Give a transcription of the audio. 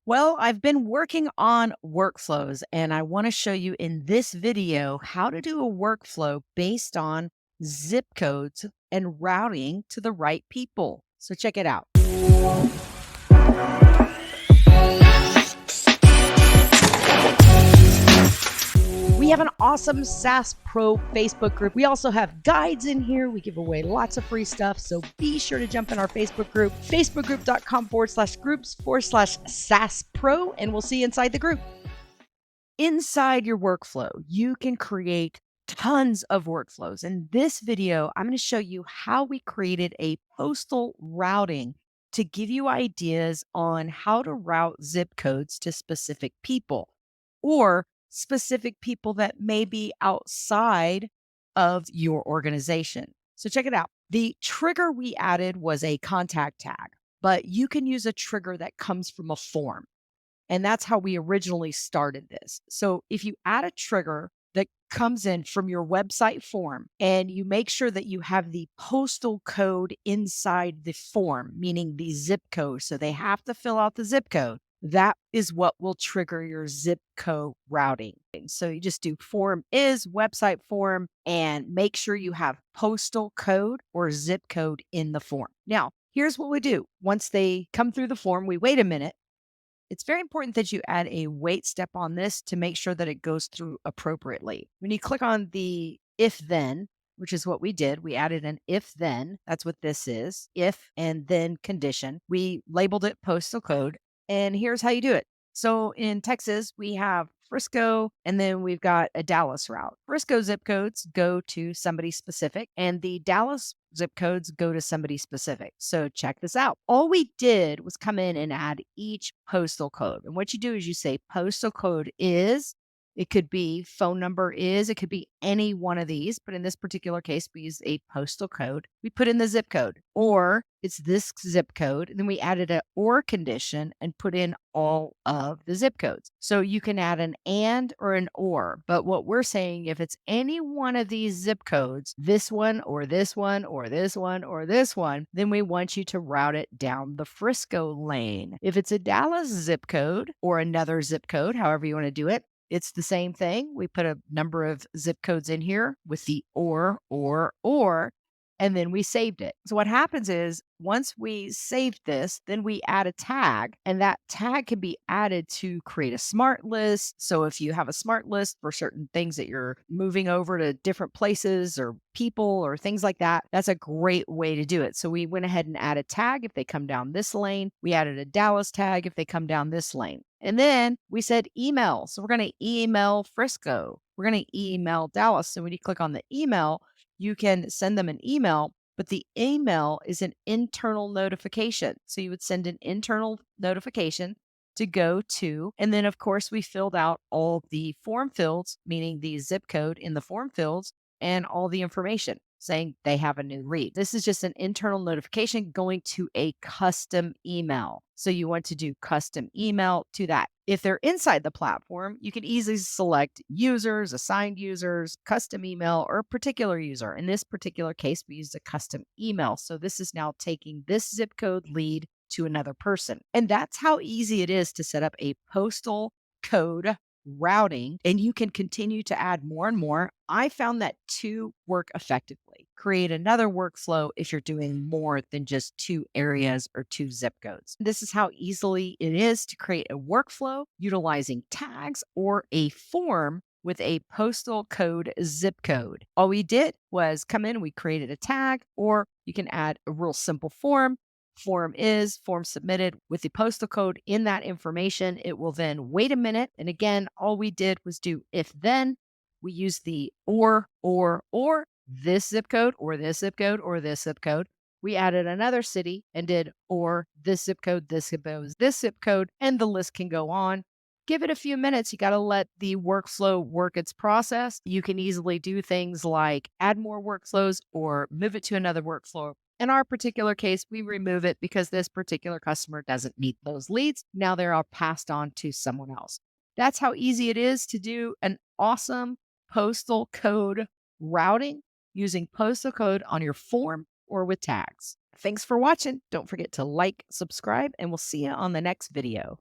Well, I've been working on workflows and I want to show you in this video how to do a workflow based on zip codes and routing to the right people. So check it out. We have an awesome SaaS Pro Facebook group. We also have guides in here. We give away lots of free stuff. So be sure to jump in our Facebook group, facebookgroup.com/groups/SaaS Pro, and we'll see you inside the group. Inside your workflow, you can create tons of workflows. In this video, I'm going to show you how we created a postal routing to give you ideas on how to route zip codes to specific people or specific people that may be outside of your organization. So check it out. The trigger we added was a contact tag, but you can use a trigger that comes from a form. And that's how we originally started this. So if you add a trigger that comes in from your website form and you make sure that you have the postal code inside the form, meaning the zip code, so they have to fill out the zip code, that is what will trigger your zip code routing. So you just do form is website form and make sure you have postal code or zip code in the form. Now, here's what we do. Once they come through the form, we wait a minute. It's very important that you add a wait step on this to make sure that it goes through appropriately. When you click on the if then, which is what we did, we added an if then. That's what this is, if and then condition. We labeled it postal code, and here's how you do it. So in Texas, we have Frisco, and then we've got a Dallas route. Frisco zip codes go to somebody specific, and the Dallas zip codes go to somebody specific. So check this out. All we did was come in and add each postal code. And what you do is you say postal code is, it could be phone number is, it could be any one of these, but in this particular case, we use a postal code. We put in the zip code, or it's this zip code. And then we added an or condition and put in all of the zip codes. So you can add an and or an or, but what we're saying, if it's any one of these zip codes, this one or this one or this one or this one, then we want you to route it down the Frisco lane. If it's a Dallas zip code or another zip code, however you want to do it, it's the same thing. We put a number of zip codes in here with the or, and then we saved it. So what happens is once we saved this, then we add a tag, and that tag can be added to create a smart list. So if you have a smart list for certain things that you're moving over to different places or people or things like that, that's a great way to do it. So we went ahead and added a tag if they come down this lane. We added a Dallas tag if they come down this lane. And then we said email. So we're going to email Frisco. We're going to email Dallas. So when you click on the email, you can send them an email, but the email is an internal notification. So you would send an internal notification to go to, and then of course we filled out all the form fields, meaning the zip code in the form fields and all the information saying they have a new read. This is just an internal notification going to a custom email. So you want to do custom email to that. If they're inside the platform, you can easily select users, assigned users, custom email, or particular user. In this particular case, we used a custom email. So this is now taking this zip code lead to another person. And that's how easy it is to set up a postal code routing, and you can continue to add more and more. I found that two work effectively. Create another workflow if you're doing more than just two areas or two zip codes. This is how easily it is to create a workflow utilizing tags or a form with a postal code zip code. All we did was come in, we created a tag, or you can add a real simple form. Form is, form submitted with the postal code in that information. It will then wait a minute. And again, all we did was do if then. We use the or, this zip code, or this zip code, or this zip code. We added another city and did or this zip code, this zip code, this zip code, and the list can go on. Give it a few minutes. You got to let the workflow work its process. You can easily do things like add more workflows or move it to another workflow. In our particular case, we remove it because this particular customer doesn't meet those leads. Now they are passed on to someone else. That's how easy it is to do an awesome postal code routing using postal code on your form or with tags. Thanks for watching. Don't forget to like, subscribe, and we'll see you on the next video.